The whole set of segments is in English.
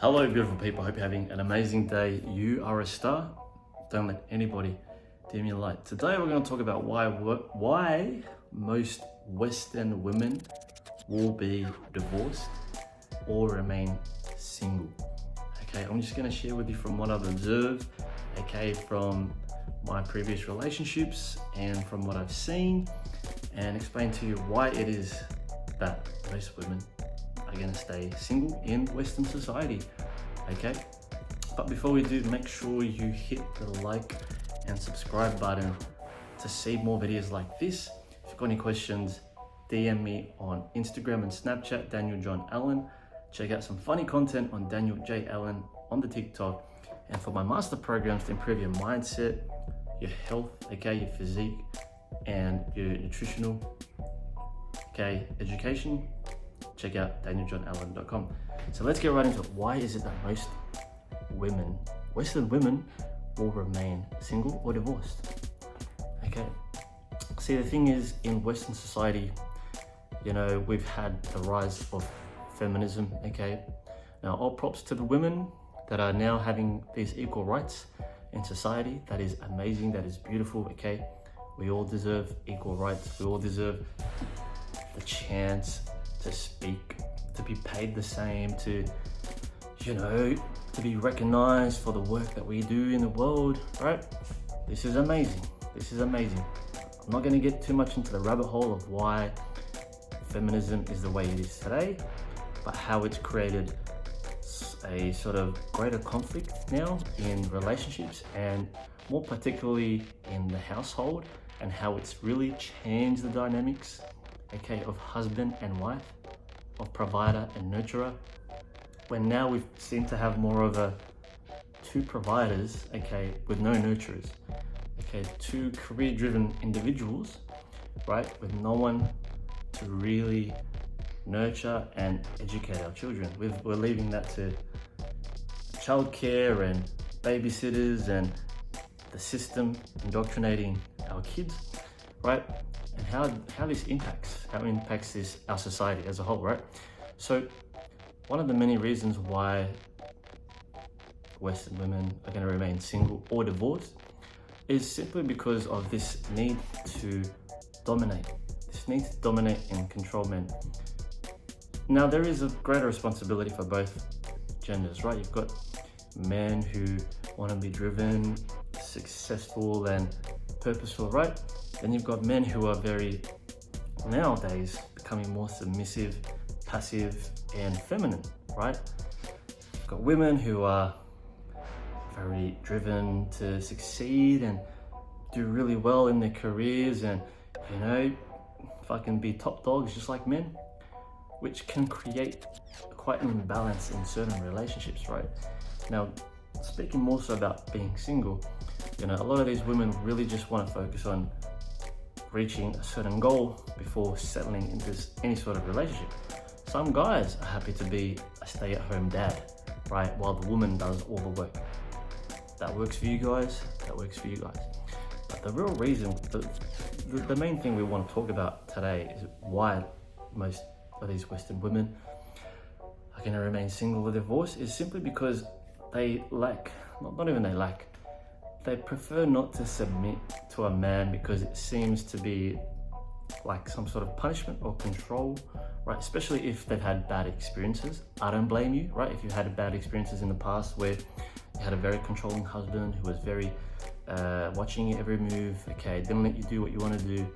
Hello, beautiful people. Hope you're having an amazing day. You are a star. Don't let anybody dim your light. Today, we're going to talk about why most Western women will be divorced or remain single. Okay, I'm just going to share with you from what I've observed, okay, from my previous relationships and from what I've seen, and explain to you why it is that most women are going to stay single in Western society. Okay, but before we do, make sure you hit the like and subscribe button to see more videos like this. If you've got any questions, DM me on Instagram and Snapchat, Daniel John Allen. Check out some funny content on Daniel J Allen on the TikTok. And for my master programs to improve your mindset, your health, okay, your physique, and your nutritional, okay, education, check out danieljohnallen.com. So let's get right into it. Why is it that most women, Western women, will remain single or divorced? Okay. See, the thing is, in Western society, you know, we've had the rise of feminism, okay? Now, all props to the women that are now having these equal rights in society. That is amazing, that is beautiful, okay? We all deserve equal rights. We all deserve the chance to speak, to be paid the same, to, you know, to be recognized for the work that we do in the world, right? This is amazing. This is amazing. I'm not going to get too much into the rabbit hole of why feminism is the way it is today, but how it's created a sort of greater conflict now in relationships, and more particularly in the household, and how it's really changed the dynamics, okay, of husband and wife, of provider and nurturer, when now we seem to have more of a two providers, okay, with no nurturers, okay, two career-driven individuals, right, with no one to really nurture and educate our children. We're leaving that to childcare and babysitters and the system indoctrinating our kids, right? And how this impacts this our society as a whole, right? So one of the many reasons why Western women are going to remain single or divorced is simply because of this need to dominate, and control men. Now, there is a greater responsibility for both genders, right? You've got men who want to be driven, successful, and purposeful, right? Then you've got men who are very, nowadays, becoming more submissive, passive, and feminine, right? You've got women who are very driven to succeed and do really well in their careers and, you know, fucking be top dogs just like men, which can create quite an imbalance in certain relationships, right? Now, speaking more so about being single, you know, a lot of these women really just want to focus on reaching a certain goal before settling into any sort of relationship. Some guys are happy to be a stay-at-home dad, right, while the woman does all the work. That works for you guys, that works for you guys. But the real reason, the main thing we want to talk about today is why most of these Western women are going to remain single or divorced is simply because they lack, not even they lack, they prefer not to submit to a man because it seems to be like some sort of punishment or control, right? Especially if they've had bad experiences. I don't blame you, right? If you had bad experiences in the past where you had a very controlling husband who was very watching your every move, okay, didn't let you do what you want to do.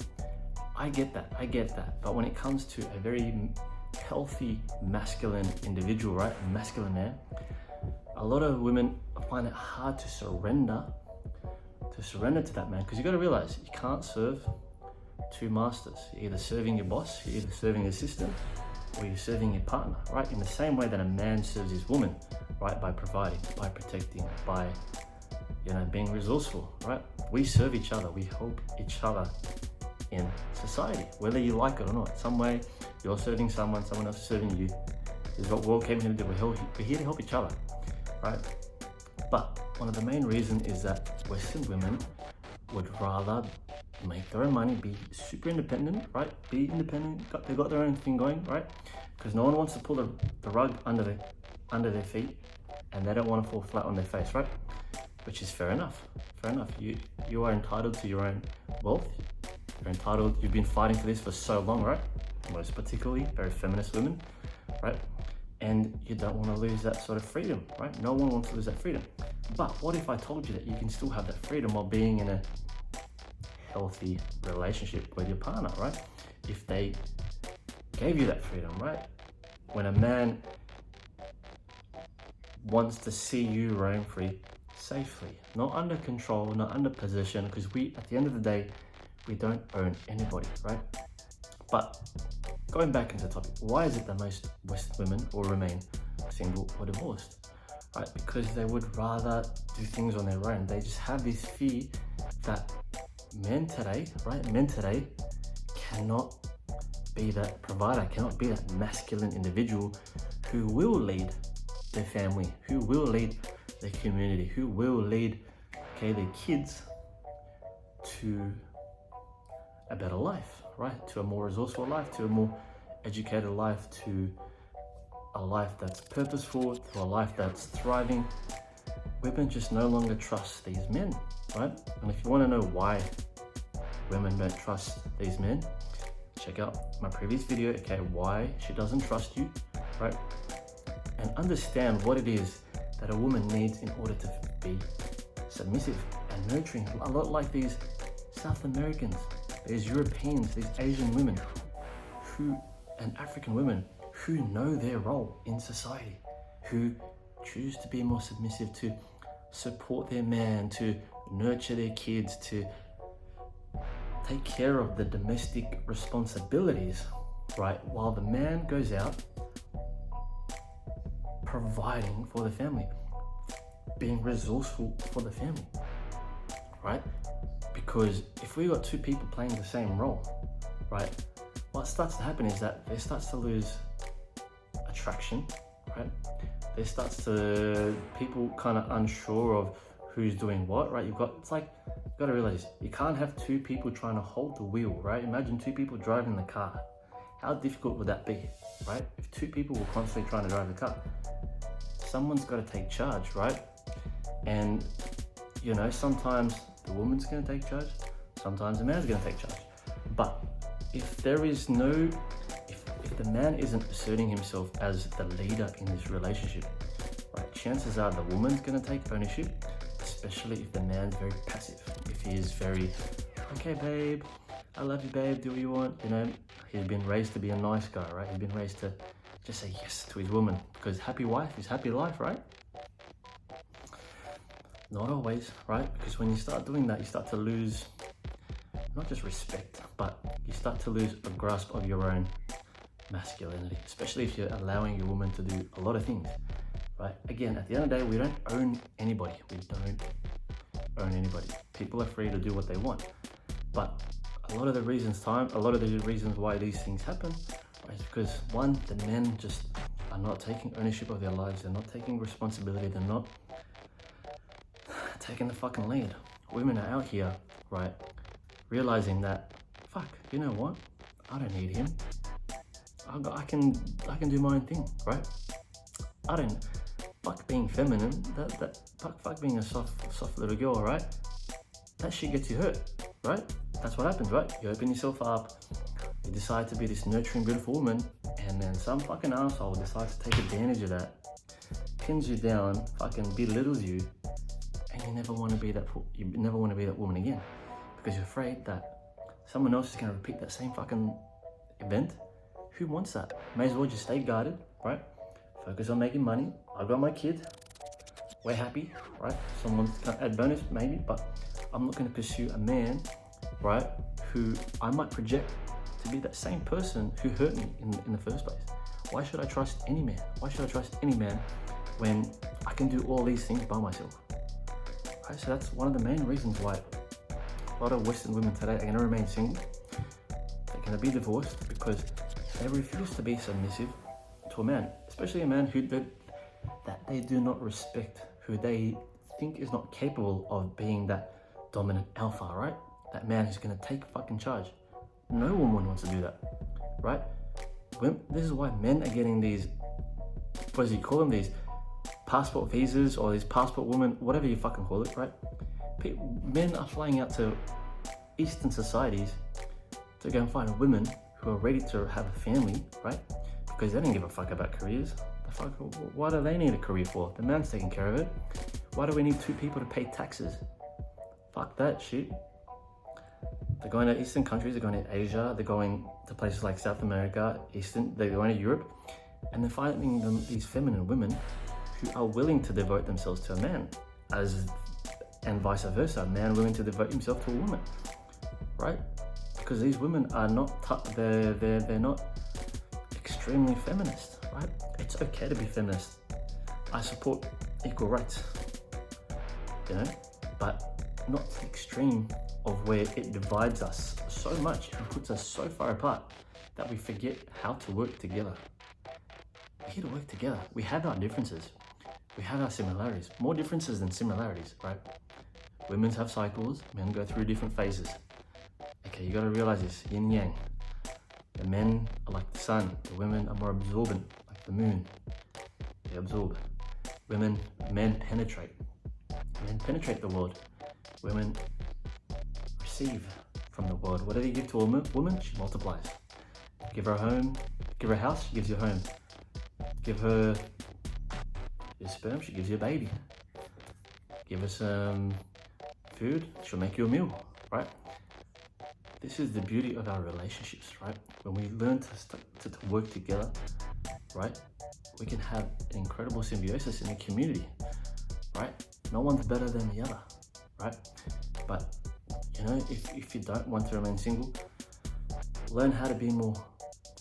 I get that. But when it comes to a very healthy masculine individual, right, a masculine man, a lot of women find it hard to surrender to that man, because you got to realize you can't serve two masters. You're either serving your boss, you're either serving the system, or you're serving your partner, right? In the same way that a man serves his woman, right, by providing, by protecting, by, you know, being resourceful, right? We serve each other, we help each other in society, whether you like it or not. Some way you're serving someone else is serving you. This is what we all came here to do. We're here to help each other, right? But one of the main reasons is that Western women would rather make their own money, be super independent, right? Be independent, they got their own thing going, right? Because no one wants to pull the rug under under their feet and they don't want to fall flat on their face, right? Which is fair enough. Fair enough. You are entitled to your own wealth. You're entitled. You've been fighting for this for so long, right? Most particularly very feminist women, right? And you don't want to lose that sort of freedom, right? No one wants to lose that freedom. But what if I told you that you can still have that freedom while being in a healthy relationship with your partner, right? If they gave you that freedom, right? When a man wants to see you roam free safely, not under control, not under possession, because at the end of the day, we don't own anybody, right? But going back into the topic, why is it that most Western women will remain single or divorced, right? Because they would rather do things on their own. They just have this fear that men today, right? Men today cannot be that provider, cannot be that masculine individual who will lead their family, who will lead their community, who will lead, their kids to a better life, right? To a more resourceful life, to a more educated life, to a life that's purposeful, to a life that's thriving. Women just no longer trust these men, right? And if you want to know why women don't trust these men, check out my previous video, okay, why she doesn't trust you, right? And understand what it is that a woman needs in order to be submissive and nurturing. A lot like these South Americans, these Europeans, these Asian women and African women who know their role in society, who choose to be more submissive, to support their man, to nurture their kids, to take care of the domestic responsibilities, right? While the man goes out providing for the family, being resourceful for the family, right? Because if we got two people playing the same role, right, what starts to happen is that there starts to lose attraction, right? There starts to, people kind of unsure of who's doing what, right? You've got to realize you can't have two people trying to hold the wheel, right? Imagine two people driving the car. How difficult would that be, right? If two people were constantly trying to drive the car, someone's got to take charge, right? And sometimes the woman's going to take charge, sometimes the man's going to take charge. But if there is no, if the man isn't asserting himself as the leader in this relationship, right, chances are the woman's going to take ownership, especially if the man's very passive. If he is very, okay babe, I love you babe, do what you want, he's been raised to be a nice guy, right? He's been raised to just say yes to his woman, because happy wife is happy life, right? Not always, right? Because when you start doing that, you start to lose not just respect, but you start to lose a grasp of your own masculinity, especially if you're allowing your woman to do a lot of things, right? Again, at the end of the day, we don't own anybody. We don't own anybody. People are free to do what they want. But a lot of the reasons why these things happen is because, one, the men just are not taking ownership of their lives. They're not taking responsibility. They're not taking the fucking lead. Women are out here, right, realizing that, fuck, you know what? I don't need him. I can do my own thing, right? I don't, fuck being feminine, fuck being a soft little girl, right? That shit gets you hurt, right? That's what happens, right? You open yourself up, you decide to be this nurturing, beautiful woman, and then some fucking asshole decides to take advantage of that, pins you down, fucking belittles you, and you never want to be that woman again, because you're afraid that someone else is going to repeat that same fucking event. Who wants that? May as well just stay guarded, right? Focus on making money. I've got my kid. We're happy, right? Someone's going to add bonus, maybe, but I'm not going to pursue a man, right, who I might project to be that same person who hurt me in the first place. Why should I trust any man? Why should I trust any man when I can do all these things by myself? Right, so that's one of the main reasons why a lot of Western women today are going to remain single. They're going to be divorced because they refuse to be submissive to a man, especially a man that they do not respect, who they think is not capable of being that dominant alpha, right? That man who's going to take fucking charge. No woman wants to do that, right? This is why men are getting these what do you call them, these passport visas or these passport women, whatever you fucking call it, right? Men are flying out to Eastern societies to go and find women who are ready to have a family, right? Because they don't give a fuck about careers. Why do they need a career for? The man's taking care of it. Why do we need two people to pay taxes? Fuck that shit. They're going to Eastern countries, they're going to Asia, they're going to places like South America, they're going to Europe, and they're finding these feminine women who are willing to devote themselves to a man, and vice versa, a man willing to devote himself to a woman, right? Because these women are not, they're not extremely feminist, right? It's okay to be feminist. I support equal rights, you know, but not to the extreme of where it divides us so much and puts us so far apart that we forget how to work together. We're here to work together. We have our differences. We have our similarities. More differences than similarities, right? Women have cycles, men go through different phases. Okay, you gotta realize this, yin yang. The men are like the sun, the women are more absorbent, like the moon. They absorb. Men penetrate. Men penetrate the world. Women receive from the world. Whatever you give to a woman, she multiplies. Give her a home, give her a house, she gives you a home. Give her your sperm, she gives you a baby. Give her some food, she'll make you a meal, right? This is the beauty of our relationships, right? When we learn to work together, right? We can have an incredible symbiosis in the community, right? No one's better than the other, right? But, you know, if you don't want to remain single, learn how to be more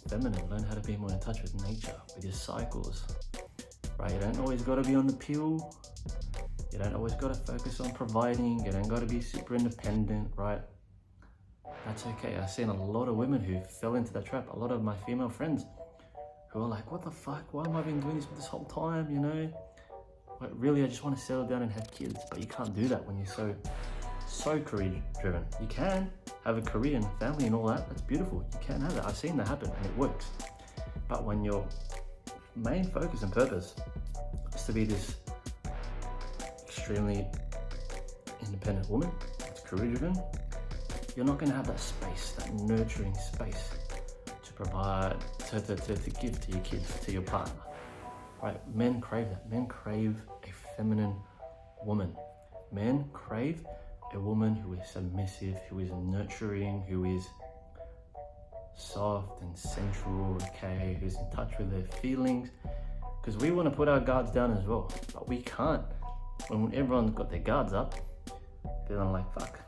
feminine, learn how to be more in touch with nature, with your cycles, right? You don't always got to be on the pill. You don't always got to focus on providing. You don't got to be super independent, right? That's okay. I've seen a lot of women who fell into that trap. A lot of my female friends who are like, what the fuck? Why am I been doing this whole time, you know? But really, I just want to settle down and have kids. But you can't do that when you're so career driven. You can have a career and family and all that. That's beautiful. You can have that. I've seen that happen and it works. But when your main focus and purpose is to be this extremely independent woman that's career driven, you're not going to have that space, that nurturing space to provide, to give to your kids, to your partner, right? Men crave that. Men crave a feminine woman. Men crave a woman who is submissive, who is nurturing, who is soft and sensual, okay, who's in touch with their feelings. Because we want to put our guards down as well, but we can't. When everyone's got their guards up, then I'm like, fuck.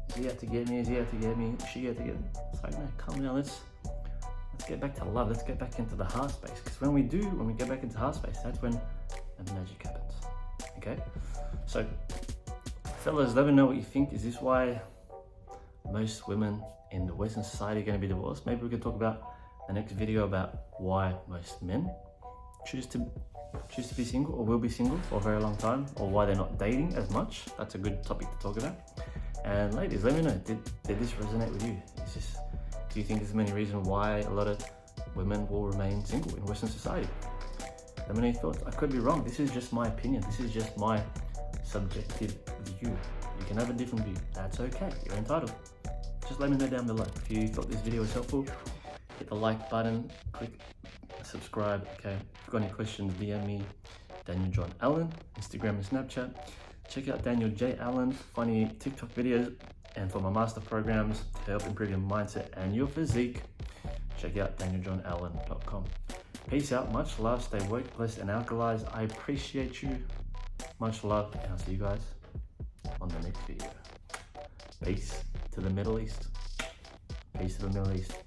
Is he out to get me? Is he out to get me? Is she out to get me? It's like, no, calm down. Let's get back to love. Let's get back into the heart space. Because when we get back into heart space, that's when the magic happens. Okay? So, fellas, let me know what you think. Is this why most women in the Western society are going to be divorced? Maybe we could talk about the next video about why most men choose to be single or will be single for a very long time, or why they're not dating as much. That's a good topic to talk about. And ladies, let me know, did this resonate with you? Do you think there's many reasons why a lot of women will remain single in Western society? Let me know your thoughts. I could be wrong. This is just my opinion. This is just my subjective view. You can have a different view. That's okay. You're entitled. Just let me know down below. If you thought this video was helpful, hit the like button, click subscribe, okay? If you've got any questions, DM me, Daniel John Allen, Instagram and Snapchat. Check out Daniel J. Allen's funny TikTok videos, and for my master programs to help improve your mindset and your physique, check out danieljohnallen.com. Peace out, much love, stay woke, blessed and alkalized. I appreciate you. Much love, and I'll see you guys on the next video. Peace to the Middle East. Peace to the Middle East.